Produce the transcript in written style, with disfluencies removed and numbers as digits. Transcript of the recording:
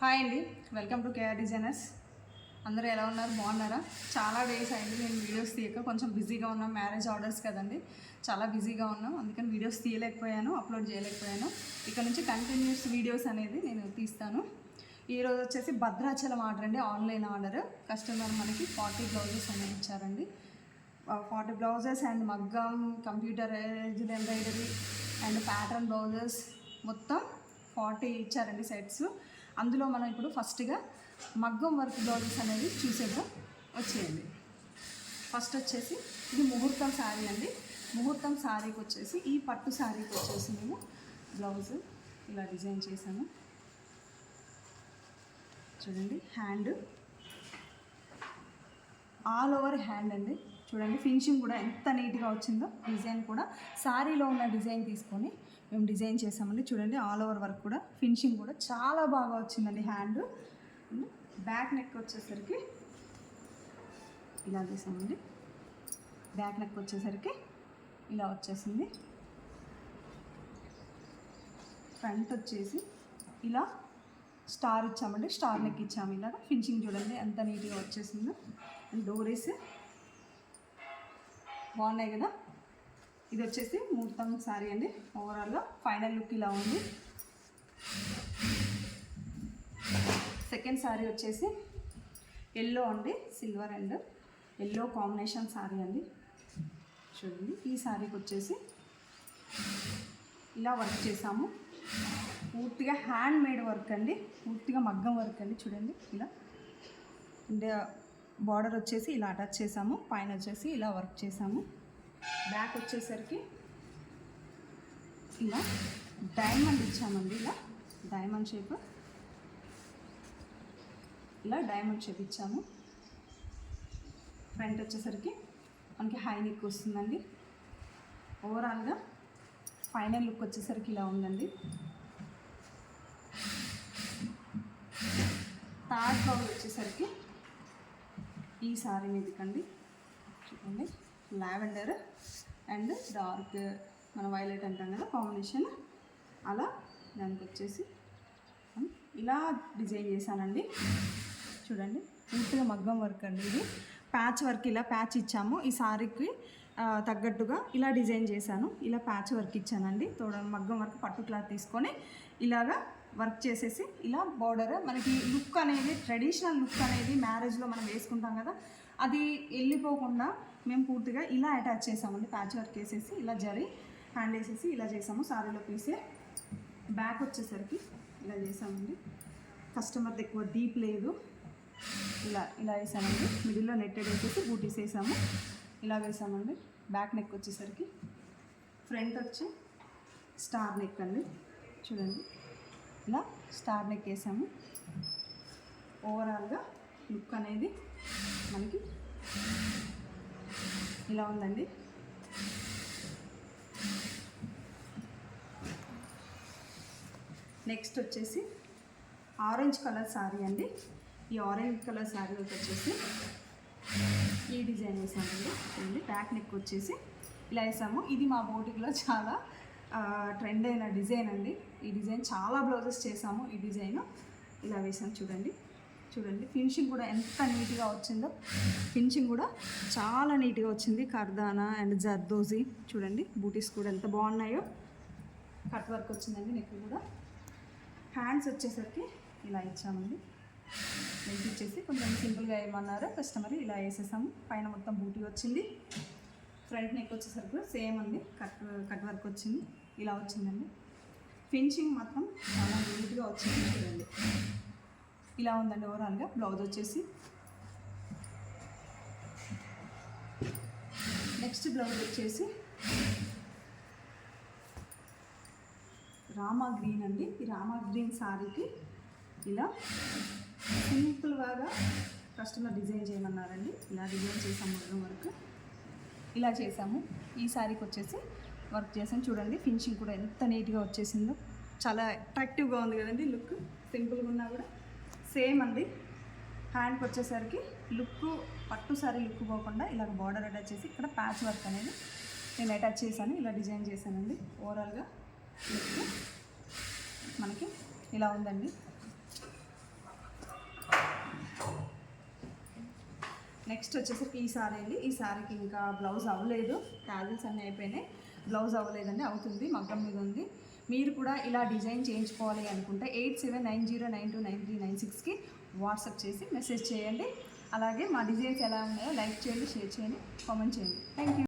Hi అండి, welcome to KR designers. అందరూ ఎలా ఉన్నారు? బాగున్నారా? చాలా డేస్ అయింది నేను వీడియోస్ తీయక, కొంచెం బిజీగా ఉన్నాం. మ్యారేజ్ ఆర్డర్స్ కదండి, చాలా బిజీగా ఉన్నాం. అందుకని వీడియోస్ తీయలేకపోయాను, అప్లోడ్ చేయలేకపోయాను. ఇక్కడ నుంచి కంటిన్యూస్ వీడియోస్ అనేది నేను తీస్తాను. ఈరోజు వచ్చేసి భద్రాచలం ఆర్డర్ అండి, ఆన్లైన్ ఆర్డర్. కస్టమర్ మనకి 40 బ్లౌజెస్ అనేది ఇచ్చారండి. 40 బ్లౌజెస్ అండ్ మగ్గం, computerised embroidery and pattern blouses మొత్తం 40 ఇచ్చారండి సెట్స్. అందులో మనం ఇప్పుడు ఫస్ట్గా మగ్గం వర్క్ బ్లౌజెస్ అనేది చూసేద్దాం, వచ్చేయండి. ఫస్ట్ వచ్చేసి ఇది ముహూర్తం శారీ అండి. ముహూర్తం శారీకి వచ్చేసి ఈ పట్టు శారీకి వచ్చేసి మేము బ్లౌజ్ ఇలా డిజైన్ చేశాను. చూడండి, హ్యాండ్ ఆల్ ఓవర్ హ్యాండ్ అండి. చూడండి, ఫినిషింగ్ కూడా ఎంత నీట్గా వచ్చిందో. డిజైన్ కూడా శారీలో ఉన్న డిజైన్ తీసుకొని మేము డిజైన్ చేసామండి. చూడండి, ఆల్ ఓవర్ వర్క్ కూడా, ఫినిషింగ్ కూడా చాలా బాగా వచ్చిందండి. హ్యాండ్ బ్యాక్ నెక్ వచ్చేసరికి ఇలా తీసామండి. బ్యాక్ నెక్ వచ్చేసరికి ఇలా వచ్చేసింది. ఫ్రంట్ వచ్చేసి ఇలా స్టార్ ఇచ్చామండి, స్టార్ నెక్ ఇచ్చాము. ఇలాగా ఫినిషింగ్ చూడండి ఎంత నీట్గా వచ్చేసిందో. అండ్ డోరీస్ బాగున్నాయి కదా. ఇది వచ్చేసి ముహూర్తం శారీ అండి. ఓవరాల్గా ఫైనల్ లుక్ ఇలా ఉంది. సెకండ్ శారీ వచ్చేసి ఎల్లో అండి, silver and yellow combination sari అండి. చూడండి, ఈ శారీకి వచ్చేసి ఇలా వర్క్ చేసాము. పూర్తిగా హ్యాండ్ మేడ్ వర్క్ అండి, పూర్తిగా మగ్గం వర్క్ అండి. చూడండి, ఇలా అండ్ బార్డర్ వచ్చేసి ఇలా అటాచ్ చేసాము. పైన వచ్చేసి ఇలా వర్క్ చేసాము. బ్యాక్ వచ్చేసరికి ఇలా డైమండ్ ఇచ్చామండి. ఇలా డైమండ్ షేప్, ఇలా డైమండ్ షేప్ ఇచ్చాము. ఫ్రంట్ వచ్చేసరికి మనకి హై నెక్ వస్తుందండి. ఓవరాల్గా ఫైనల్ లుక్ వచ్చేసరికి ఇలా ఉందండి. థర్డ్ బ్లౌజ్ వచ్చేసరికి ఈ సారీ మీదకండి. చూడండి, లావెండర్ అండ్ డార్క్, మన వైలెట్ అంటాం కదా కాంబినేషన్, అలా దానికి వచ్చేసి ఇలా డిజైన్ చేశానండి. చూడండి, పూర్తిగా మగ్గం వర్క్ అండి. ఇది ప్యాచ్ వర్క్, ఇలా ప్యాచ్ ఇచ్చాము. ఈ సారీకి తగ్గట్టుగా ఇలా డిజైన్ చేశాను. ఇలా ప్యాచ్ వర్క్ ఇచ్చానండి. మగ్గం వర్క్ పట్టు క్లాత్ తీసుకొని ఇలాగా వర్క్ చేసేసి ఇలా బార్డర్, మనకి లుక్ అనేది ట్రెడిషనల్ లుక్ అనేది మ్యారేజ్లో మనం వేసుకుంటాం కదా, అది వెళ్ళిపోకుండా మేము పూర్తిగా ఇలా అటాచ్ చేసామండి. ప్యాచ్ వర్క్ వేసేసి ఇలా జరి హ్యాండ్ వేసేసి ఇలా చేసాము. సారీలో పీసే బ్యాక్ వచ్చేసరికి ఇలా చేసామండి. కస్టమర్ది ఎక్కువ డీప్ లేదు, ఇలా ఇలా వేసామండి. మిడిల్లో నెట్టెడ్ వేసేసి బూటీస్ వేసాము. ఇలా వేసామండి. బ్యాక్ నెక్ వచ్చేసరికి ఫ్రంట్ వచ్చి స్టార్ నెక్ అండి. చూడండి, ఇలా స్టార్ నెక్ వేసాము. ఓవరాల్గా లుక్ అనేది మనకి ఇలా ఉందండి. నెక్స్ట్ వచ్చేసి ఆరెంజ్ కలర్ శారీ అండి. ఈ ఆరెంజ్ కలర్ శారీలోకి వచ్చేసి ఈ డిజైన్ వేసామండి. చూడండి, బ్యాక్ నెక్ వచ్చేసి ఇలా వేసాము. ఇది మా బోటిక్లో చాలా ట్రెండ్ అయిన డిజైన్ అండి. ఈ డిజైన్ చాలా బ్లౌజెస్ చేసాము. ఈ డిజైన్ ఇలా వేసాము. చూడండి, చూడండి, ఫినిషింగ్ కూడా ఎంత నీట్గా వచ్చిందో. ఫినిషింగ్ కూడా చాలా నీట్గా వచ్చింది. కర్దానా అండ్ జర్దోజీ, చూడండి బూటీస్ కూడా ఎంత బాగున్నాయో. కట్ వర్క్ వచ్చిందండి. నెక్ కూడా. హ్యాండ్స్ వచ్చేసరికి ఇలా ఇచ్చామండి. నెక్ ఇచ్చేసి కొంచెం సింపుల్గా వేయమన్నారు కస్టమర్, ఇలా వేసేసాము. పైన మొత్తం బూటీ వచ్చింది. ఫ్రంట్ నెక్ వచ్చేసరికి సేమ్ అండి, కట్ వర్క్ వచ్చింది. ఇలా వచ్చిందండి. ఫినిషింగ్ మాత్రం చాలా నీట్గా వచ్చింది. చూడండి, ఇలా ఉందండి. ఓవరాల్గా బ్లౌజ్ వచ్చేసి నెక్స్ట్ బ్లౌజ్ వచ్చేసి రామా గ్రీన్ అండి. ఈ రామా గ్రీన్ శారీకి ఇలా సింపుల్గా కస్టమర్ డిజైన్ చేయమన్నారండి. ఇలా డిజైన్ చేసాము. మగ్గం వర్క్ ఇలా చేసాము. ఈ శారీకి వచ్చేసి వర్క్ చేసాము. చూడండి, ఫినిషింగ్ కూడా ఎంత నీట్గా వచ్చేసిందో. చాలా అట్రాక్టివ్గా ఉంది కదండి లుక్. సింపుల్గా ఉన్నా కూడా సేమ్ అండి. హ్యాండ్కి వచ్చేసరికి లుక్ పట్టు సారీ లుక్ పోకుండా ఇలా బార్డర్ అటాచ్ చేసి ఇక్కడ ప్యాచ్ వర్క్ అనేది నేను అటాచ్ చేశాను. ఇలా డిజైన్ చేశానండి. ఓవరాల్గా లుక్ మనకి ఇలా ఉందండి. నెక్స్ట్ వచ్చేసరికి ఈ సారీ అండి. ఈ సారీకి ఇంకా బ్లౌజ్ అవ్వలేదు, టాజిల్స్ అన్నీ అయిపోయినాయి, బ్లౌజ్ అవ్వలేదండి, అవుతుంది, మగ్గం మీద ఉంది. మీరు కూడా ఇలా డిజైన్ చేయించుకోవాలి అనుకుంటే 8790929396కి వాట్సాప్ చేసి మెసేజ్ చేయండి. అలాగే మా డిజైన్స్ ఎలా ఉన్నాయో లైక్ చేయండి, షేర్ చేయండి, కామెంట్ చేయండి. Thank you.